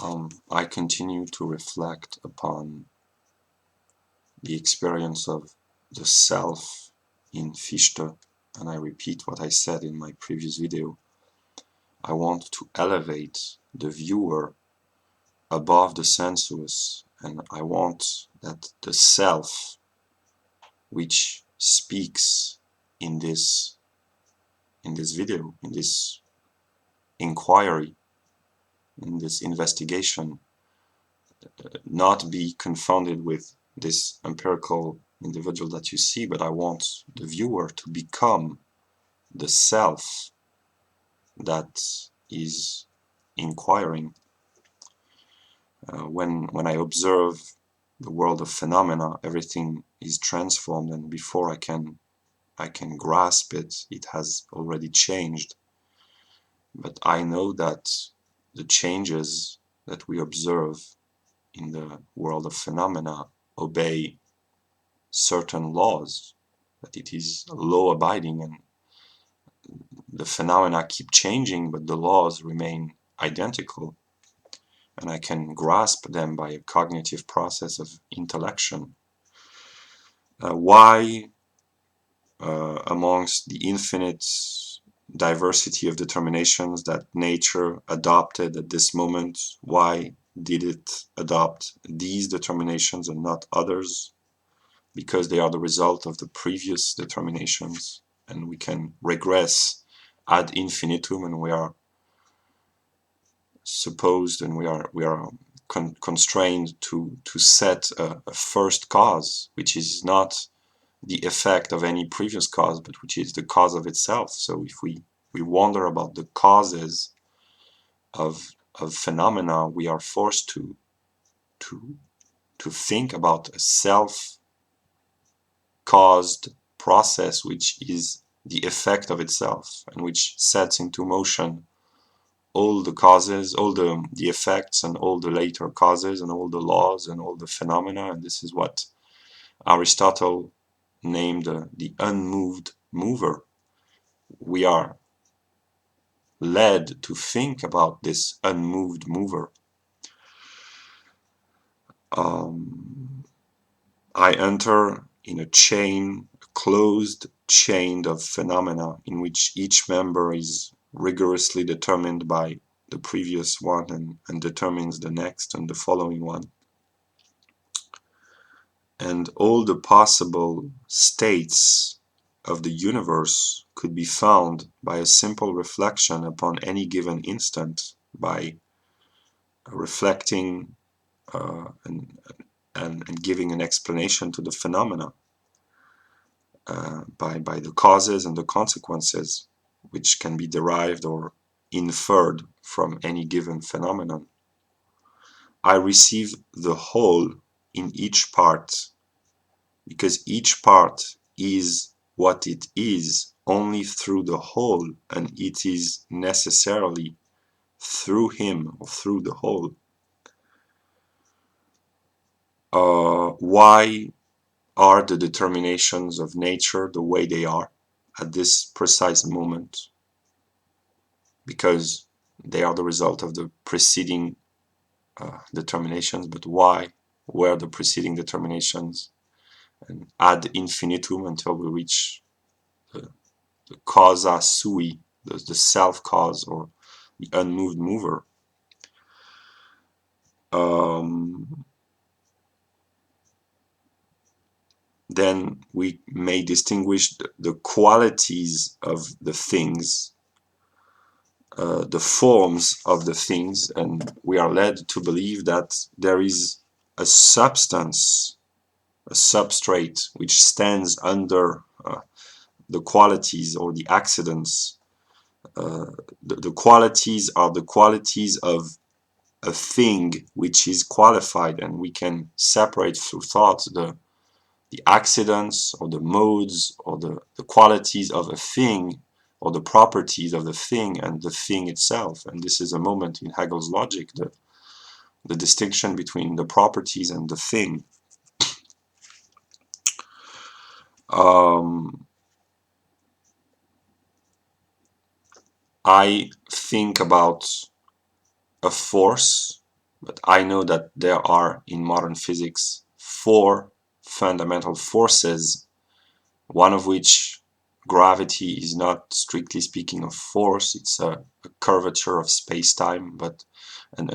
I continue to reflect upon the experience of the self in Fichte, and I repeat what I said in my previous video. I want to elevate the viewer above the sensuous, and I want that the self, which speaks in this video, in this inquiry, in this investigation, not be confounded with this empirical individual that you see, but I want the viewer to become the self that is inquiring. When I observe the world of phenomena, everything is transformed, and before I can grasp it, it has already changed. But I know that the changes that we observe in the world of phenomena obey certain laws, that it is law abiding, and the phenomena keep changing, but the laws remain identical, and I can grasp them by a cognitive process of intellection. Why, amongst the infinite diversity of determinations that nature adopted at this moment, why did it adopt these determinations and not others? Because they are the result of the previous determinations, and we can regress ad infinitum, and we are supposed, and we are constrained to set a first cause, which is not the effect of any previous cause, but which is the cause of itself. So if we wonder about the causes of phenomena, we are forced to think about a self-caused process, which is the effect of itself, and which sets into motion all the causes, all the effects, and all the later causes, and all the laws, and all the phenomena. And this is what Aristotle named the unmoved mover. We are led to think about this unmoved mover. I enter in a chain, a closed chain of phenomena in which each member is rigorously determined by the previous one and determines the next and the following one. And all the possible states of the universe could be found by a simple reflection upon any given instant, by reflecting and giving an explanation to the phenomena, by the causes and the consequences which can be derived or inferred from any given phenomenon. I receive the whole in each part, because each part is what it is only through the whole, and it is necessarily through him or through the whole. Why are the determinations of nature the way they are at this precise moment? Because they are the result of the preceding determinations. But why were the preceding determinations? And ad infinitum, until we reach the causa sui, the self-cause, or the unmoved mover. Then we may distinguish the qualities of the things, the forms of the things, and we are led to believe that there is a substance, a substrate, which stands under the qualities or the accidents. The qualities are the qualities of a thing which is qualified, and we can separate through thought the accidents or the modes or the qualities of a thing, or the properties of the thing and the thing itself. And this is a moment in Hegel's logic, the distinction between the properties and the thing. I think about a force But I know that there are in modern physics 4 fundamental forces, one of which, gravity, is not strictly speaking of force, it's a curvature of space-time, but and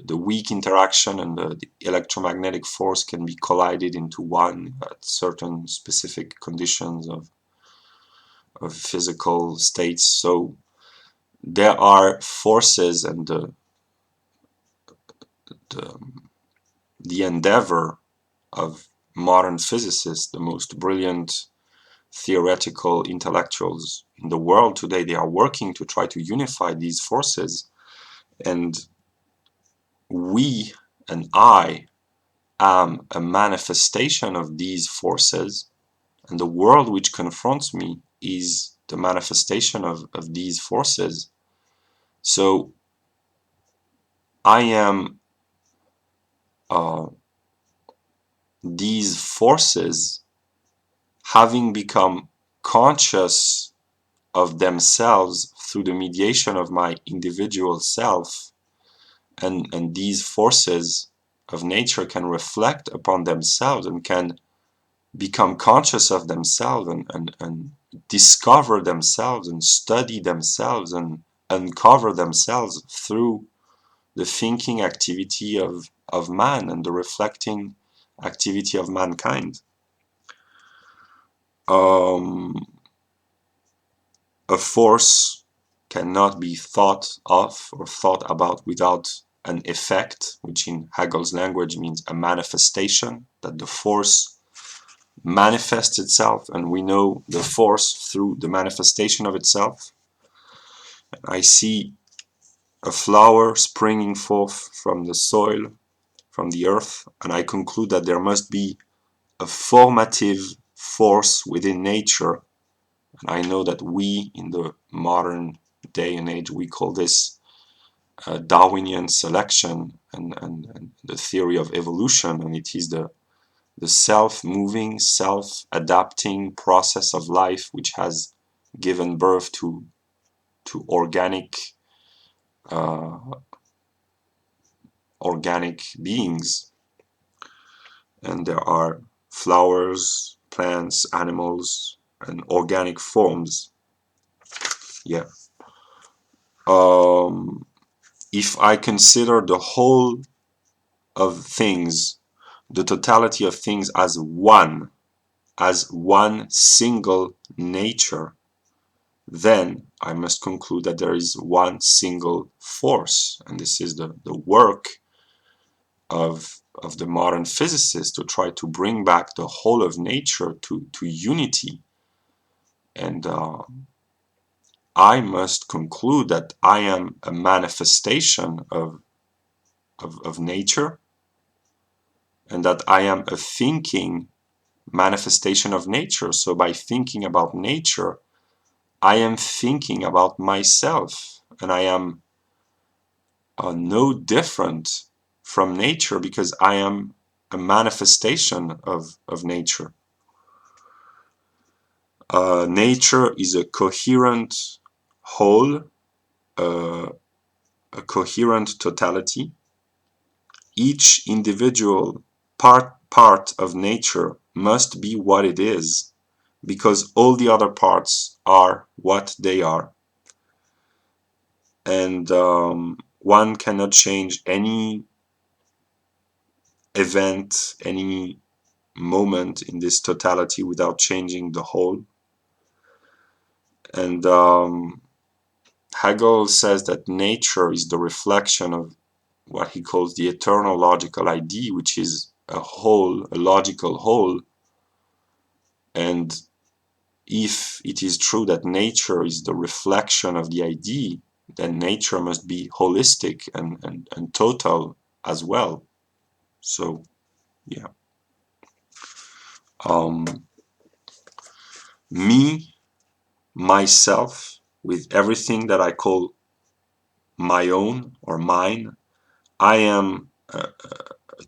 the weak interaction and the electromagnetic force can be collided into one at certain specific conditions of physical states. So there are forces, and the, the endeavor of modern physicists, the most brilliant theoretical intellectuals in the world today, they are working to try to unify these forces. And we, and I, am a manifestation of these forces, and the world which confronts me is the manifestation of these forces. So I am these forces having become conscious of themselves through the mediation of my individual self, and these forces of nature can reflect upon themselves and can become conscious of themselves, and discover themselves and study themselves and uncover themselves through the thinking activity of man and the reflecting activity of mankind. A force cannot be thought of or thought about without an effect, which in Hegel's language means a manifestation, that the force manifests itself, and we know the force through the manifestation of itself. I see a flower springing forth from the soil, from the earth, and I conclude that there must be a formative force within nature. And I know that we, in the modern day and age, we call this Darwinian selection and the theory of evolution, and it is the self-moving, self-adapting process of life which has given birth to organic beings. And there are flowers, plants, animals, and organic forms. Yeah. If I consider the whole of things, the totality of things as one single nature, then I must conclude that there is one single force. And this is the work of the modern physicists, to try to bring back the whole of nature to unity. And I must conclude that I am a manifestation of nature, and that I am a thinking manifestation of nature. So by thinking about nature, I am thinking about myself, and I am no different from nature, because I am a manifestation of nature. Nature is a coherent whole, a coherent totality. Each individual part of nature must be what it is, because all the other parts are what they are. And one cannot change any event, any moment in this totality without changing the whole. And Hegel says that nature is the reflection of what he calls the eternal logical idea, which is a whole, a logical whole. And if it is true that nature is the reflection of the idea, then nature must be holistic and total as well. So, yeah. Me, myself, with everything that I call my own or mine, I am a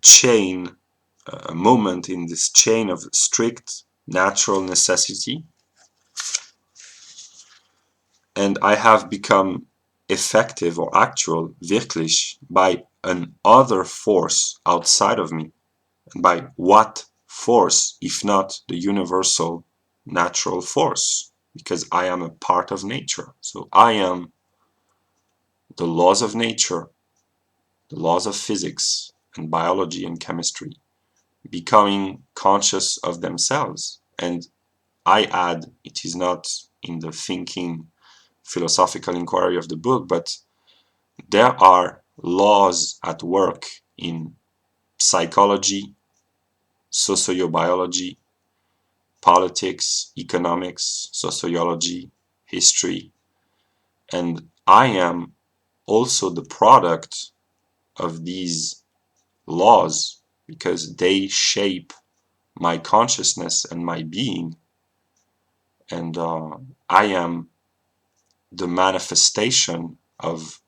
chain, a moment in this chain of strict natural necessity, and I have become effective or actual, wirklich, by an other force outside of me. And by what force, if not the universal natural force? Because I am a part of nature. So I am the laws of nature, the laws of physics and biology and chemistry, becoming conscious of themselves. And I add, it is not in the thinking philosophical inquiry of the book, but there are laws at work in psychology, sociobiology, politics, economics, sociology, history, and I am also the product of these laws because they shape my consciousness and my being, and I am the manifestation of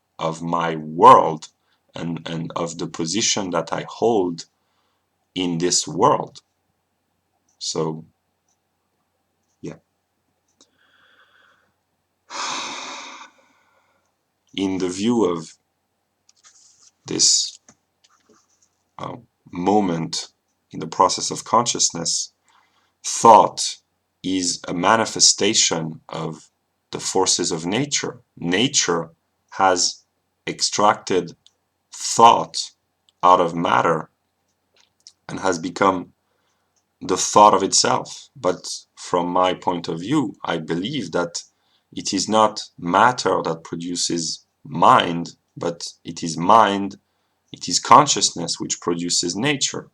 my world and of the position that I hold in this world. So yeah, in the view of this uh, moment in the process of consciousness, thought is a manifestation of the forces of nature. Nature has extracted thought out of matter and has become the thought of itself. But from my point of view, I believe that it is not matter that produces mind, but it is mind, it is consciousness which produces nature.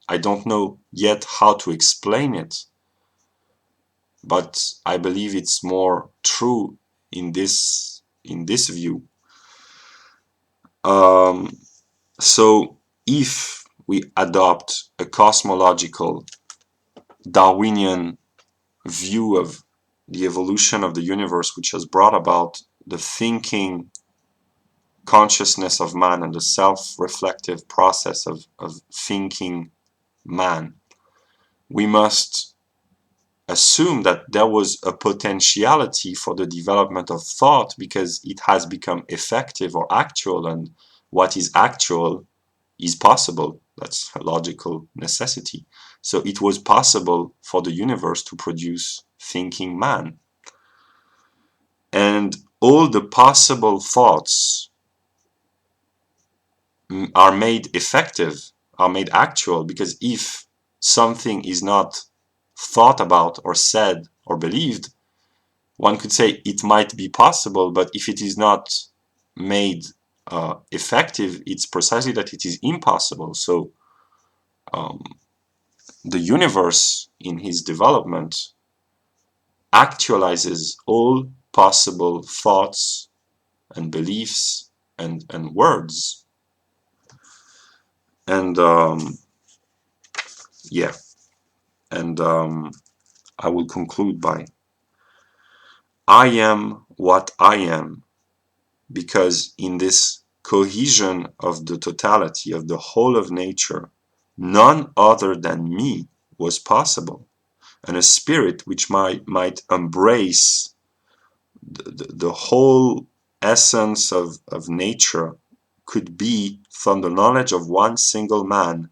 I don't know yet how to explain it, but I believe it's more true in this view. So if we adopt a cosmological Darwinian view of the evolution of the universe, which has brought about the thinking consciousness of man and the self-reflective process of thinking man, we must assume that there was a potentiality for the development of thought because it has become effective or actual, and what is actual is possible. That's a logical necessity. So it was possible for the universe to produce thinking man. And all the possible thoughts are made effective, are made actual, because if something is not thought about or said or believed, one could say it might be possible, but if it is not made effective, it's precisely that it is impossible. So the universe in his development actualizes all possible thoughts and beliefs and words. And yeah, and I will conclude by I am what I am because in this cohesion of the totality of the whole of nature, none other than me was possible, and a spirit which might embrace the whole essence of nature could be, from the knowledge of one single man,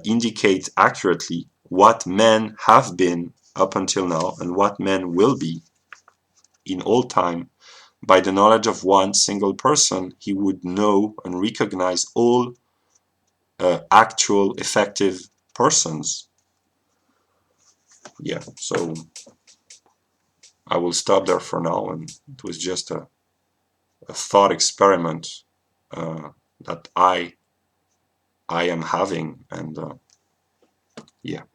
indicate accurately what men have been up until now and what men will be in all time. By the knowledge of one single person, he would know and recognize all actual effective persons. Yeah, so I will stop there for now, and it was just a thought experiment that I am having, and yeah.